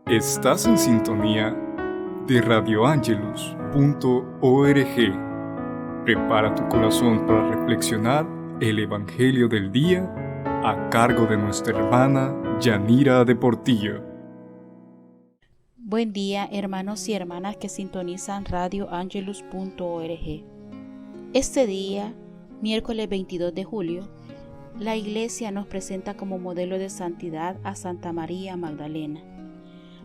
Estás en sintonía de radioangelus.org. Prepara tu corazón para reflexionar el Evangelio del día a cargo de nuestra hermana Yanira de Portillo. Buen día, hermanos y hermanas que sintonizan radioangelus.org. Este día, miércoles 22 de julio, la Iglesia nos presenta como modelo de santidad a Santa María Magdalena.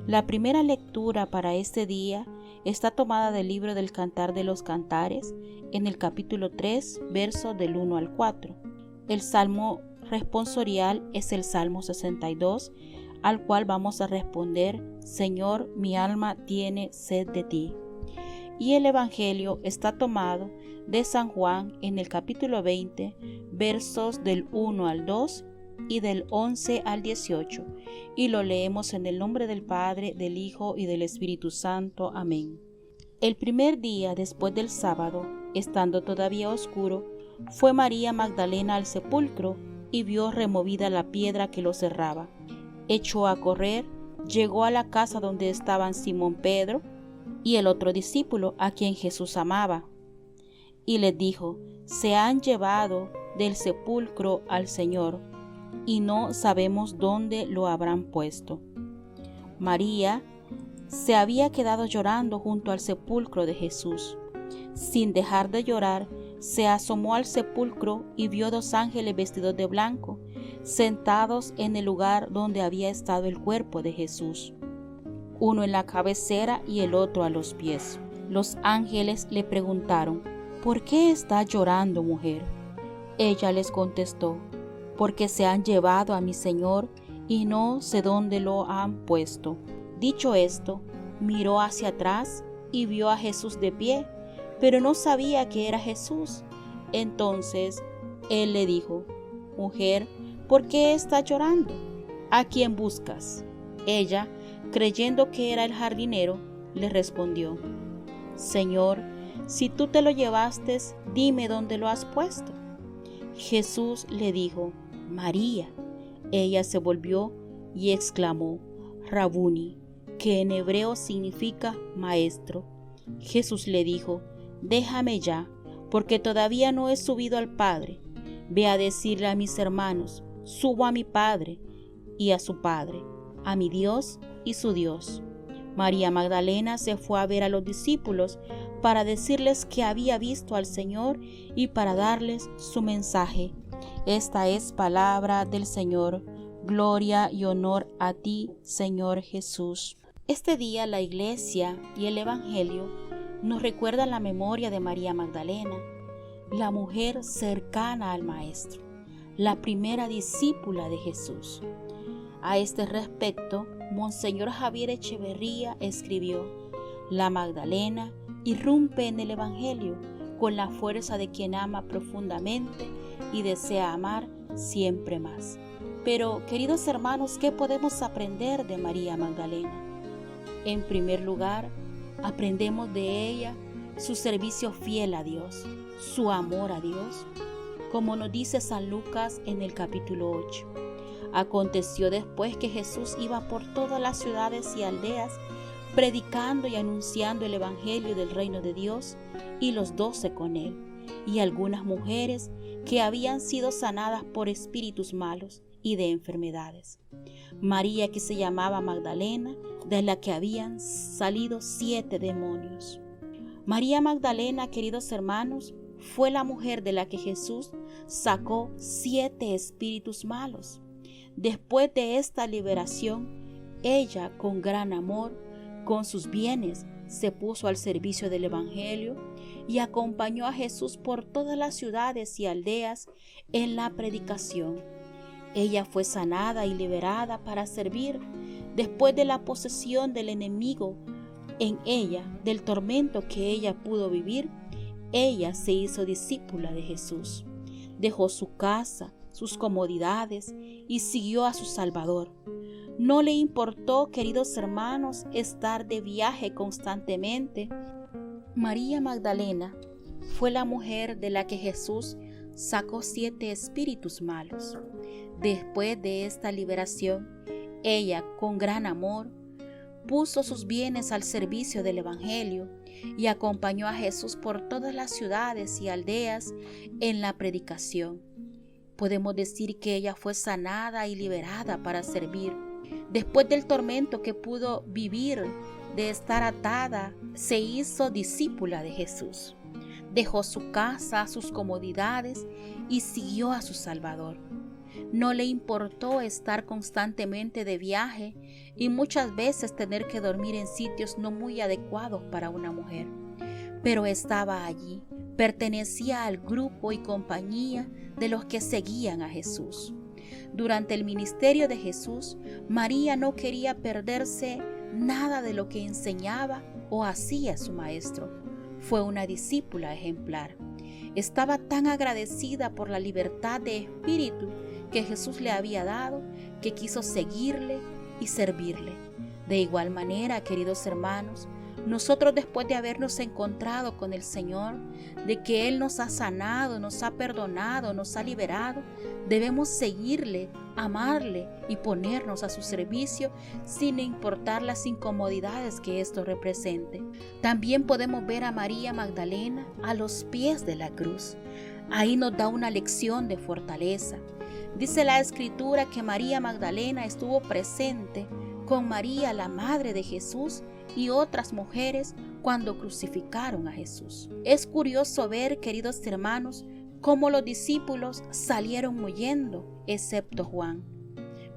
La primera lectura para este día está tomada del libro del Cantar de los Cantares, en el capítulo 3, versos del 1 al 4. El salmo responsorial es el Salmo 62, al cual vamos a responder: Señor, mi alma tiene sed de ti. Y el Evangelio está tomado de San Juan en el capítulo 20, versos del 1 al 2 y del 11 al 18, y lo leemos en el nombre del Padre, del Hijo y del Espíritu Santo. Amén. El primer día después del sábado, estando todavía oscuro, fue María Magdalena al sepulcro y vio removida la piedra que lo cerraba. Echó a correr, llegó a la casa donde estaban Simón Pedro y el otro discípulo a quien Jesús amaba, y les dijo: se han llevado del sepulcro al Señor, y no sabemos dónde lo habrán puesto. María se había quedado llorando junto al sepulcro de Jesús. Sin dejar de llorar, se asomó al sepulcro y vio 2 ángeles vestidos de blanco, sentados en el lugar donde había estado el cuerpo de Jesús, uno en la cabecera y el otro a los pies. Los ángeles le preguntaron: ¿por qué estás llorando, mujer? Ella les contestó: porque se han llevado a mi Señor y no sé dónde lo han puesto. Dicho esto, miró hacia atrás y vio a Jesús de pie, pero no sabía que era Jesús. Entonces él le dijo: mujer, ¿por qué estás llorando? ¿A quién buscas? Ella, creyendo que era el jardinero, le respondió: Señor, si tú te lo llevaste, dime dónde lo has puesto. Jesús le dijo: María. Ella se volvió y exclamó: Rabuni, que en hebreo significa maestro. Jesús le dijo: déjame ya, porque todavía no he subido al Padre. Ve a decirle a mis hermanos: subo a mi Padre y a su Padre, a mi Dios y su Dios. María Magdalena se fue a ver a los discípulos para decirles que había visto al Señor y para darles su mensaje. Esta es palabra del Señor. Gloria y honor a ti, Señor Jesús. Este día la Iglesia y el Evangelio nos recuerdan la memoria de María Magdalena, la mujer cercana al Maestro, la primera discípula de Jesús. A este respecto, Monseñor Javier Echeverría escribió: la Magdalena irrumpe en el Evangelio con la fuerza de quien ama profundamente y desea amar siempre más. Pero, queridos hermanos, ¿qué podemos aprender de María Magdalena? En primer lugar, aprendemos de ella su servicio fiel a Dios, su amor a Dios, como nos dice San Lucas en el capítulo 8. Aconteció después que Jesús iba por todas las ciudades y aldeas, predicando y anunciando el evangelio del reino de Dios, y los 12 con él, y algunas mujeres que habían sido sanadas por espíritus malos y de enfermedades. María, que se llamaba Magdalena, de la que habían salido 7 demonios. María Magdalena, queridos hermanos, fue la mujer de la que Jesús sacó 7 espíritus malos. Después de esta liberación, ella, con gran amor, con sus bienes, se puso al servicio del Evangelio y acompañó a Jesús por todas las ciudades y aldeas en la predicación. Ella fue sanada y liberada para servir después de la posesión del enemigo en ella, del tormento que ella pudo vivir. Ella se hizo discípula de Jesús, dejó su casa, sus comodidades y siguió a su Salvador. No le importó, queridos hermanos, estar de viaje constantemente. María Magdalena fue la mujer de la que Jesús sacó 7 espíritus malos. Después de esta liberación, ella, con gran amor, puso sus bienes al servicio del Evangelio y acompañó a Jesús por todas las ciudades y aldeas en la predicación. Podemos decir que ella fue sanada y liberada para servir. Después del tormento que pudo vivir de estar atada, se hizo discípula de Jesús. Dejó su casa, sus comodidades y siguió a su Salvador. No le importó estar constantemente de viaje y muchas veces tener que dormir en sitios no muy adecuados para una mujer. Pero estaba allí, pertenecía al grupo y compañía de los que seguían a Jesús. Durante el ministerio de Jesús, María no quería perderse nada de lo que enseñaba o hacía su maestro. Fue una discípula ejemplar. Estaba tan agradecida por la libertad de espíritu que Jesús le había dado, que quiso seguirle y servirle. De igual manera, queridos hermanos, nosotros, después de habernos encontrado con el Señor, de que Él nos ha sanado, nos ha perdonado, nos ha liberado, debemos seguirle, amarle y ponernos a su servicio sin importar las incomodidades que esto represente. También podemos ver a María Magdalena a los pies de la cruz. Ahí nos da una lección de fortaleza. Dice la Escritura que María Magdalena estuvo presente con María, la madre de Jesús, y otras mujeres cuando crucificaron a Jesús. Es curioso ver, queridos hermanos, cómo los discípulos salieron huyendo, excepto Juan,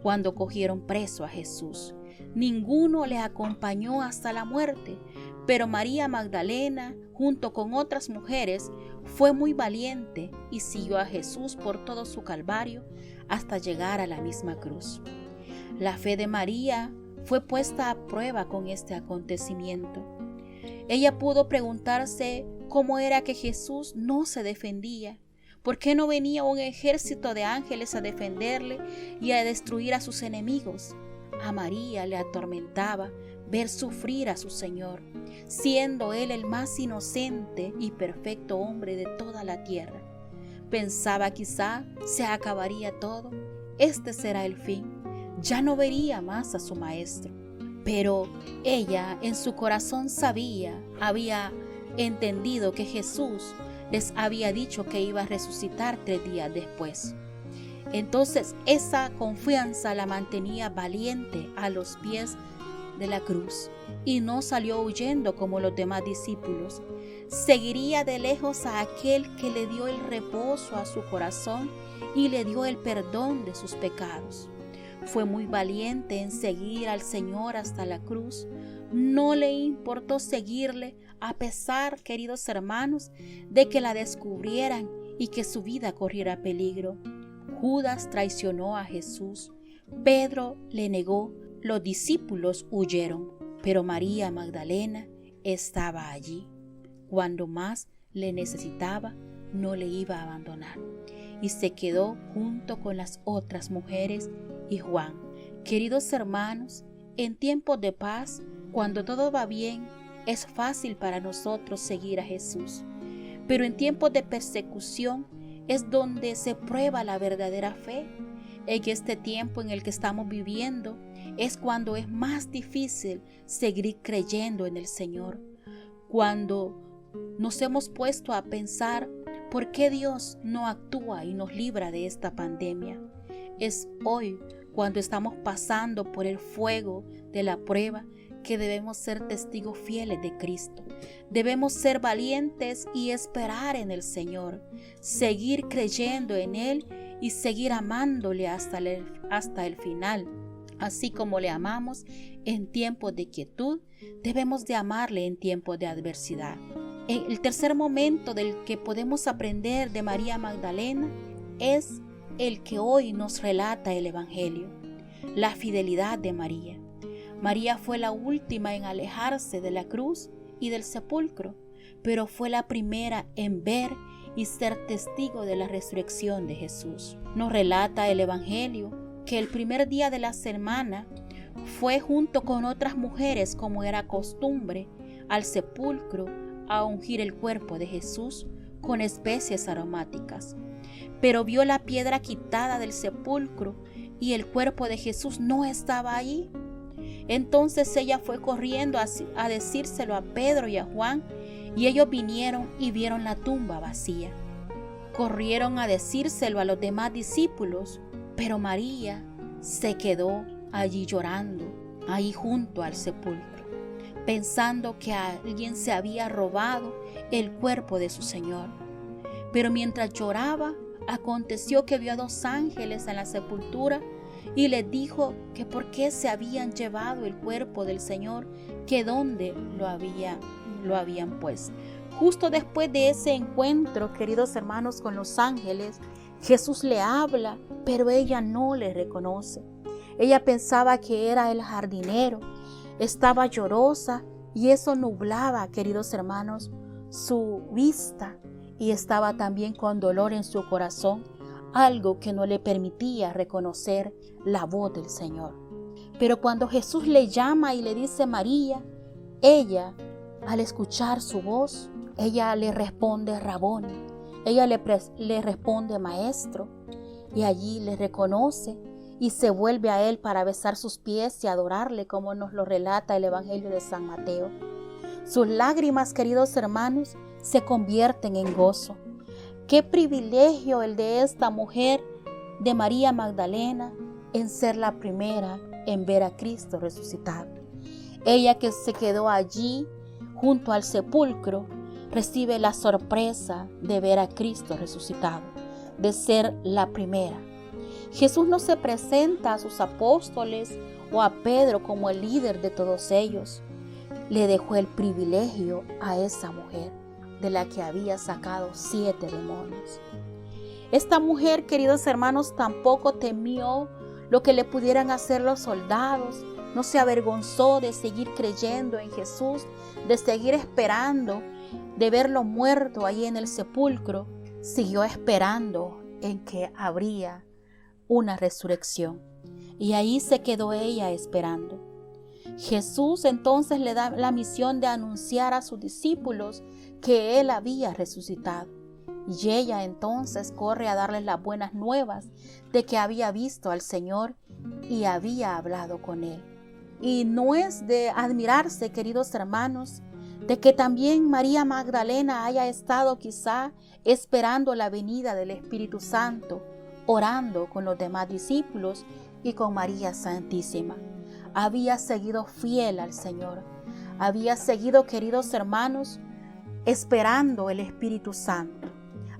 cuando cogieron preso a Jesús. Ninguno le acompañó hasta la muerte, pero María Magdalena, junto con otras mujeres, fue muy valiente y siguió a Jesús por todo su calvario hasta llegar a la misma cruz. La fe de María fue puesta a prueba con este acontecimiento. Ella pudo preguntarse cómo era que Jesús no se defendía. ¿Por qué no venía un ejército de ángeles a defenderle y a destruir a sus enemigos? A María le atormentaba ver sufrir a su Señor, siendo Él el más inocente y perfecto hombre de toda la tierra. Pensaba quizá se acabaría todo, este será el fin, ya no vería más a su maestro. Pero ella en su corazón había entendido que Jesús les había dicho que iba a resucitar 3 días después. Entonces esa confianza la mantenía valiente a los pies de la cruz y no salió huyendo como los demás discípulos. Seguiría de lejos a aquel que le dio el reposo a su corazón y le dio el perdón de sus pecados. Fue muy valiente en seguir al Señor hasta la cruz. No le importó seguirle a pesar, queridos hermanos, de que la descubrieran y que su vida corriera peligro. Judas traicionó a Jesús, Pedro le negó, los discípulos huyeron, pero María Magdalena estaba allí. Cuando más le necesitaba, no le iba a abandonar y se quedó junto con las otras mujeres y Juan. Queridos hermanos, en tiempos de paz, cuando todo va bien, es fácil para nosotros seguir a Jesús. Pero en tiempos de persecución es donde se prueba la verdadera fe. En este tiempo en el que estamos viviendo es cuando es más difícil seguir creyendo en el Señor. Cuando nos hemos puesto a pensar por qué Dios no actúa y nos libra de esta pandemia. Es hoy, cuando estamos pasando por el fuego de la prueba, que debemos ser testigos fieles de Cristo. Debemos ser valientes y esperar en el Señor, seguir creyendo en Él y seguir amándole hasta el final. Así como le amamos en tiempos de quietud, debemos de amarle en tiempos de adversidad. El tercer momento del que podemos aprender de María Magdalena es el que hoy nos relata el Evangelio, la fidelidad de María. María fue la última en alejarse de la cruz y del sepulcro, pero fue la primera en ver y ser testigo de la resurrección de Jesús. Nos relata el Evangelio que el primer día de la semana fue junto con otras mujeres, como era costumbre, al sepulcro a ungir el cuerpo de Jesús con especies aromáticas. Pero vio la piedra quitada del sepulcro y el cuerpo de Jesús no estaba allí. Entonces ella fue corriendo a decírselo a Pedro y a Juan, y ellos vinieron y vieron la tumba vacía. Corrieron a decírselo a los demás discípulos, pero María se quedó allí llorando, ahí junto al sepulcro, pensando que alguien se había robado el cuerpo de su Señor. Pero mientras lloraba, aconteció que vio a 2 ángeles en la sepultura y les dijo que por qué se habían llevado el cuerpo del Señor, que dónde lo habían puesto. Justo después de ese encuentro, queridos hermanos, con los ángeles, Jesús le habla, pero ella no le reconoce. Ella pensaba que era el jardinero, estaba llorosa y eso nublaba, queridos hermanos, su vista, y estaba también con dolor en su corazón, algo que no le permitía reconocer la voz del Señor. Pero cuando Jesús le llama y le dice María, ella, al escuchar su voz, ella le responde Raboni, ella le responde Maestro, y allí le reconoce y se vuelve a él para besar sus pies y adorarle, como nos lo relata el Evangelio de San Mateo. Sus lágrimas, queridos hermanos, se convierten en gozo. Qué privilegio el de esta mujer, de María Magdalena, en ser la primera en ver a Cristo resucitado. Ella, que se quedó allí junto al sepulcro, recibe la sorpresa de ver a Cristo resucitado, de ser la primera. Jesús no se presenta a sus apóstoles o a Pedro como el líder de todos ellos. Le dejó el privilegio a esa mujer, de la que había sacado 7 demonios. Esta mujer, queridos hermanos, tampoco temió lo que le pudieran hacer los soldados. No se avergonzó de seguir creyendo en Jesús, de seguir esperando, de verlo muerto ahí en el sepulcro. Siguió esperando en que habría una resurrección. Y ahí se quedó ella esperando. Jesús entonces le da la misión de anunciar a sus discípulos que Él había resucitado. Y ella entonces corre a darles las buenas nuevas de que había visto al Señor y había hablado con Él. Y no es de admirarse, queridos hermanos, de que también María Magdalena haya estado quizá esperando la venida del Espíritu Santo, orando con los demás discípulos y con María Santísima. Había seguido fiel al Señor. Había seguido, queridos hermanos, esperando el Espíritu Santo.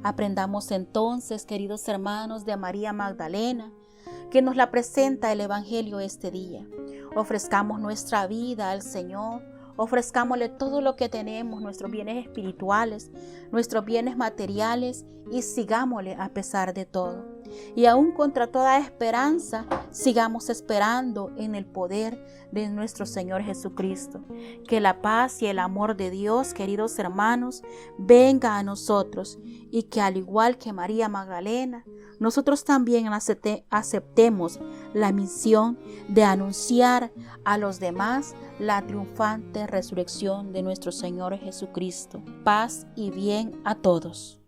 Aprendamos entonces, queridos hermanos, de María Magdalena, que nos la presenta el Evangelio este día. Ofrezcamos nuestra vida al Señor, ofrezcámosle todo lo que tenemos, nuestros bienes espirituales, nuestros bienes materiales, y sigámosle a pesar de todo. Y aún contra toda esperanza, sigamos esperando en el poder de nuestro Señor Jesucristo. Que la paz y el amor de Dios, queridos hermanos, venga a nosotros, y que al igual que María Magdalena, nosotros también aceptemos la misión de anunciar a los demás la triunfante resurrección de nuestro Señor Jesucristo. Paz y bien a todos.